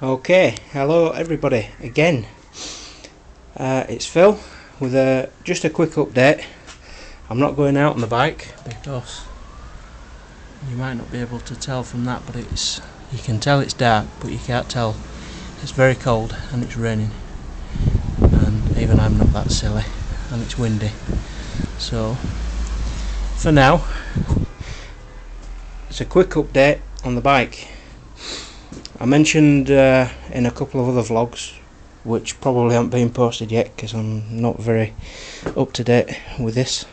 Okay, hello everybody again. It's Phil with just a quick update. I'm not going out on the bike because you might not be able to tell from that, but you can tell it's dark, but you can't tell it's very cold and it's raining, and even I'm not that silly, and it's windy. So for now, it's a quick update on the bike. I mentioned in a couple of other vlogs, which probably haven't been posted yet because I'm not very up to date with this.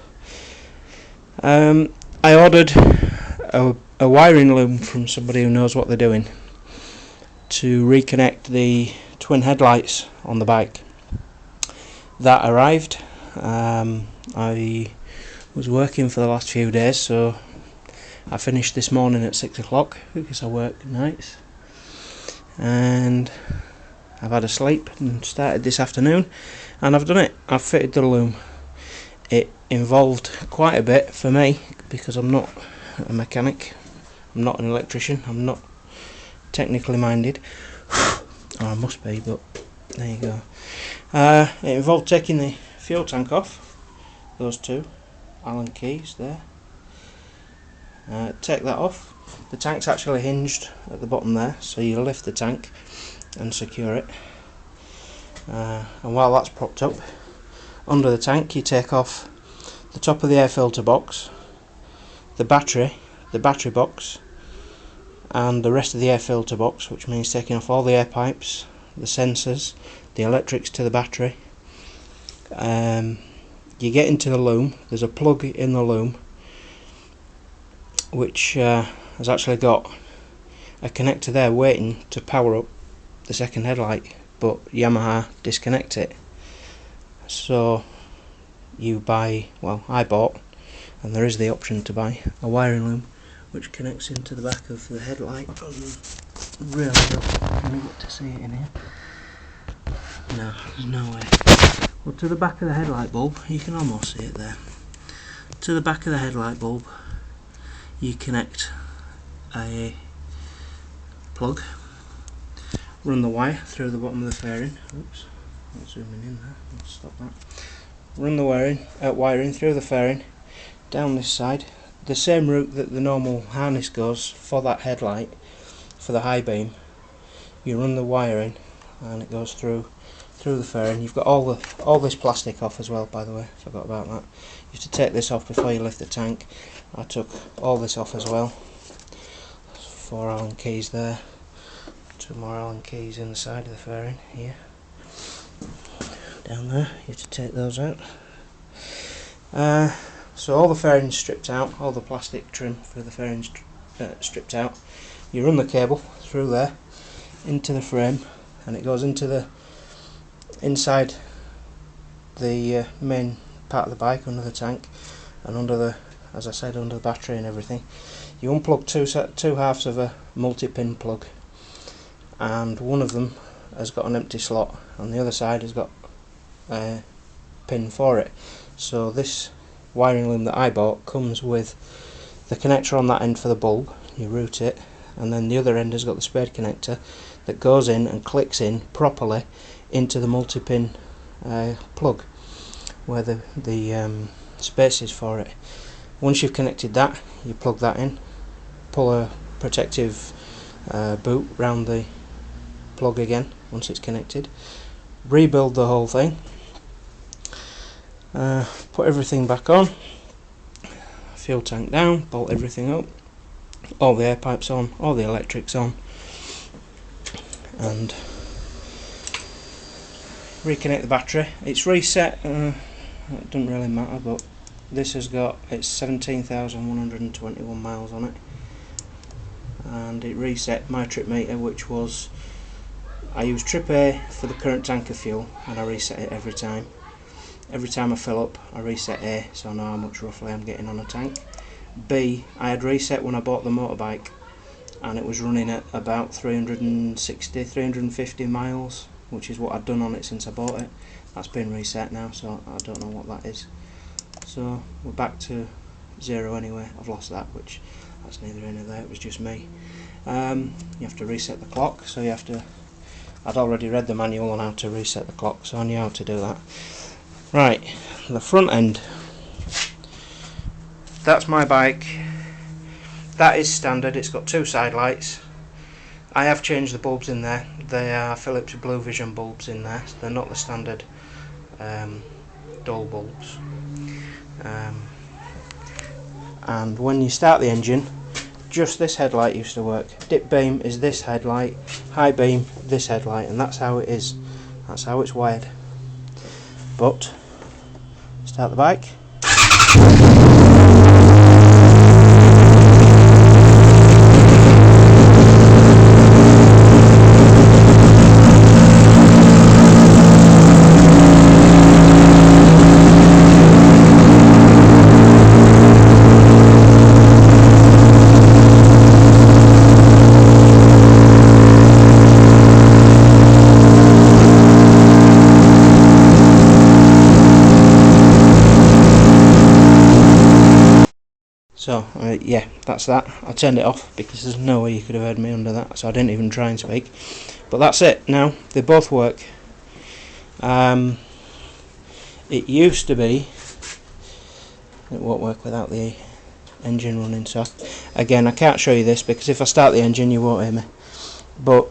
I ordered a wiring loom from somebody who knows what they're doing to reconnect the twin headlights on the bike. That arrived. I was working for the last few days, so I finished this morning at 6 o'clock because I work nights, and I've had a sleep and started this afternoon, and I've done it. I've fitted the loom. It involved quite a bit for me because I'm not a mechanic, I'm not an electrician, I'm not technically minded. Oh, I must be, but there you go. It involved taking the fuel tank off, those two Allen keys there. Take that off. The tank's actually hinged at the bottom there, so you lift the tank and secure it. And while that's propped up under the tank, you take off the top of the air filter box, the battery box, and the rest of the air filter box, which means taking off all the air pipes, the sensors, the electrics to the battery. You get into the loom. There's a plug in the loom which has actually got a connector there waiting to power up the second headlight, but Yamaha disconnect it. So you buy, well, I bought, and there is the option to buy, a wiring loom which connects into the back of the headlight. Really can you get to see it in here? No, there's no way. Well, to the back of the headlight bulb, you can almost see it there. To the back of the headlight bulb you connect a plug, run the wire through the bottom of the fairing. Oops, not zooming in there, I'll stop that. Run the wiring through the fairing down this side, the same route that the normal harness goes for that headlight, for the high beam. You run the wiring and it goes through the fairing. You've got all this plastic off as well, by the way, forgot about that. You have to take this off before you lift the tank. I took all this off as well. 4 Allen keys there, 2 more Allen keys in the side of the fairing here. Down there, you have to take those out. So all the fairings stripped out, all the plastic trim for the fairings stripped out. You run the cable through there into the frame, and it goes into the inside the main part of the bike, under the tank, and under the, as I said, under the battery and everything. You unplug two halves of a multi-pin plug, and one of them has got an empty slot, and the other side has got a pin for it. So this wiring loom that I bought comes with the connector on that end for the bulb. You route it, and then the other end has got the spade connector that goes in and clicks in properly into the multi-pin plug where the space is for it. Once you've connected that, you plug that in, pull a protective boot round the plug again once it's connected, rebuild the whole thing, put everything back on, fuel tank down, bolt everything up, all the air pipes on, all the electrics on, and reconnect the battery. It's reset, it doesn't really matter, but this has got, it's 17,121 miles on it, and it reset my trip meter, which was, I use trip A for the current tank of fuel, and I reset it every time. Every time I fill up, I reset A, so I know how much roughly I'm getting on a tank. B, I had reset when I bought the motorbike, and it was running at about 360, 350 miles, which is what I'd done on it since I bought it. That's been reset now, so I don't know what that is. So we're back to 0 anyway. I've lost that, which that's neither here nor there, it was just me. You have to reset the clock, so you have to I'd already read the manual on how to reset the clock, so I knew how to do that. Right, the front end. That's my bike. That is standard. It's got 2 side lights. I have changed the bulbs in there. They are Philips Blue Vision bulbs in there. So they're not the standard dull bulbs. And when you start the engine, just this headlight used to work. Dip beam is this headlight, high beam this headlight, and that's how it is. That's how it's wired. But start the bike. So yeah, that's that. I turned it off because there's no way you could have heard me under that, so I didn't even try and speak. But that's it now. They both work. It used to be it won't work without the engine running, so again I can't show you this because if I start the engine you won't hear me. But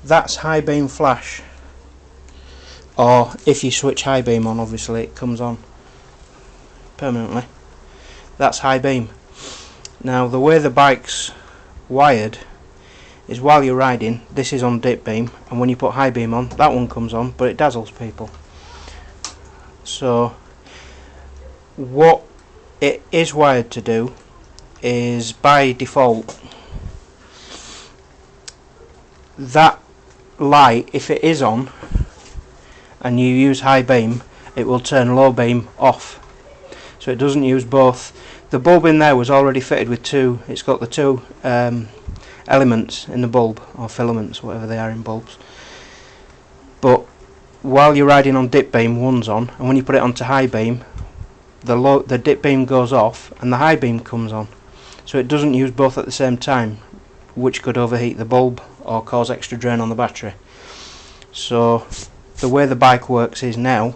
that's high beam flash, or if you switch high beam on, obviously it comes on permanently. That's high beam. Now the way the bike's wired is while you're riding, this is on dip beam, and when you put high beam on, that one comes on, but it dazzles people. So what it is wired to do is, by default, that light, if it is on and you use high beam, it will turn low beam off. So it doesn't use both. The bulb in there was already fitted with 2. It's got the 2 elements in the bulb, or filaments, whatever they are in bulbs. But while you're riding on dip beam, one's on, and when you put it onto high beam, the dip beam goes off and the high beam comes on. So it doesn't use both at the same time, which could overheat the bulb or cause extra drain on the battery. So the way the bike works is now,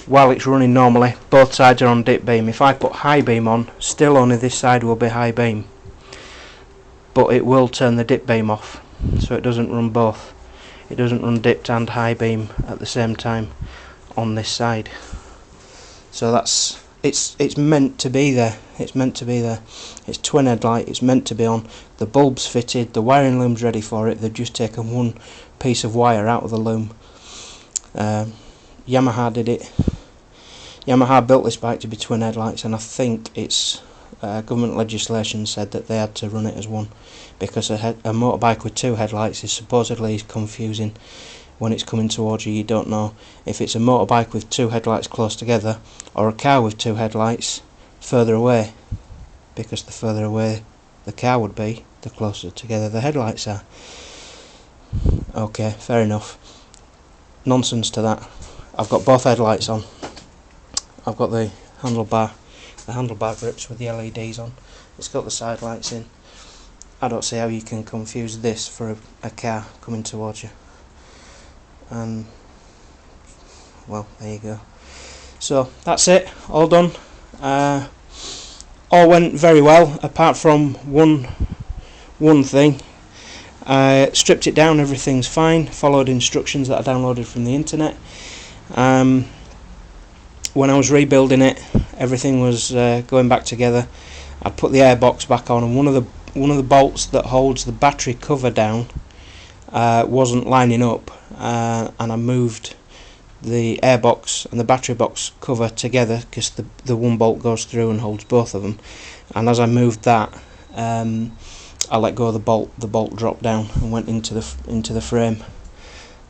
while it's running normally, both sides are on dip beam. If I put high beam on, still only this side will be high beam, but it will turn the dip beam off, so it doesn't run both. It doesn't run dipped and high beam at the same time on this side. So that's it's meant to be there. It's meant to be there. It's twin headlight. It's meant to be on. The bulb's fitted. The wiring loom's ready for it. They've just taken one piece of wire out of the loom. Yamaha did it. Yamaha built this bike to be twin headlights, and I think it's government legislation said that they had to run it as one, because a motorbike with 2 headlights is supposedly confusing. When it's coming towards you, you don't know if it's a motorbike with 2 headlights close together or a car with 2 headlights further away, because the further away the car would be, the closer together the headlights are. Okay, fair enough. Nonsense to that. I've got both headlights on. I've got the handlebar grips with the LEDs on. It's got the side lights in. I don't see how you can confuse this for a car coming towards you. And well, there you go. So that's it, all done. All went very well, apart from one thing. I stripped it down, everything's fine, followed instructions that I downloaded from the internet. When I was rebuilding it, everything was going back together. I put the airbox back on, and one of the bolts that holds the battery cover down wasn't lining up, and I moved the airbox and the battery box cover together, because the one bolt goes through and holds both of them. And as I moved that, I let go of the bolt dropped down and went into the frame.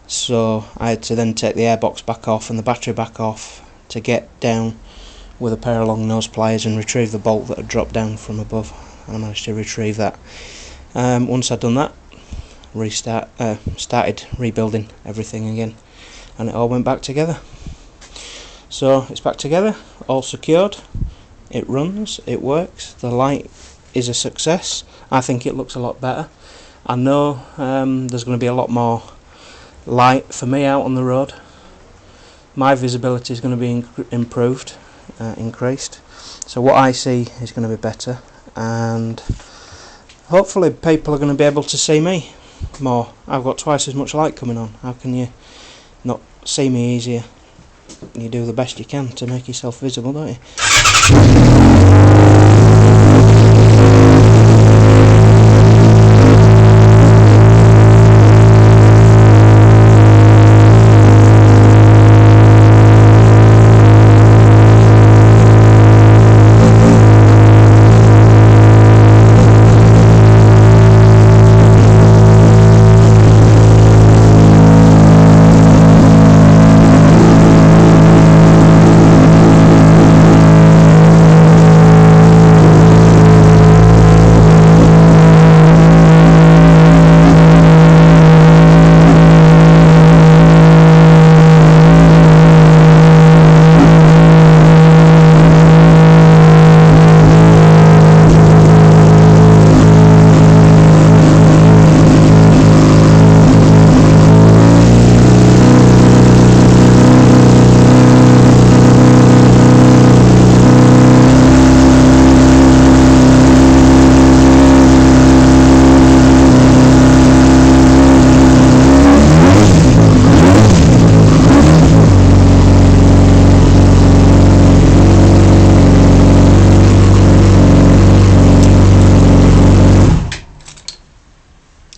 So I had to then take the airbox back off and the battery back off to get down with a pair of long nose pliers and retrieve the bolt that had dropped down from above. And I managed to retrieve that. Once I'd done that, started rebuilding everything again, and it all went back together. So it's back together, all secured, it runs, it works, the light is a success. I think it looks a lot better. I know there's going to be a lot more light for me out on the road. My visibility is going to be improved, increased, so what I see is going to be better, and hopefully people are going to be able to see me more. I've got twice as much light coming on. How can you not see me easier? You do the best you can to make yourself visible, don't you?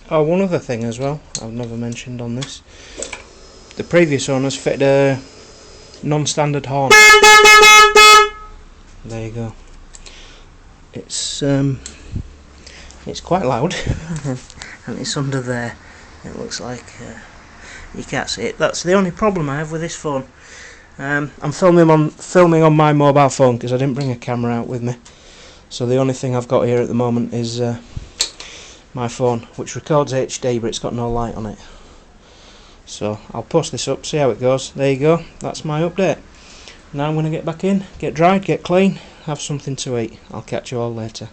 Oh, one other thing as well I've never mentioned on this. The previous owners fitted a non-standard horn. There you go. It's quite loud and it's under there. It looks like you can't see it. That's the only problem I have with this phone. I'm filming on my mobile phone because I didn't bring a camera out with me. So the only thing I've got here at the moment is my phone, which records HD but it's got no light on it. So I'll post this up, see how it goes. There you go, that's my update. Now I'm going to get back in, get dried, get clean, have something to eat. I'll catch you all later.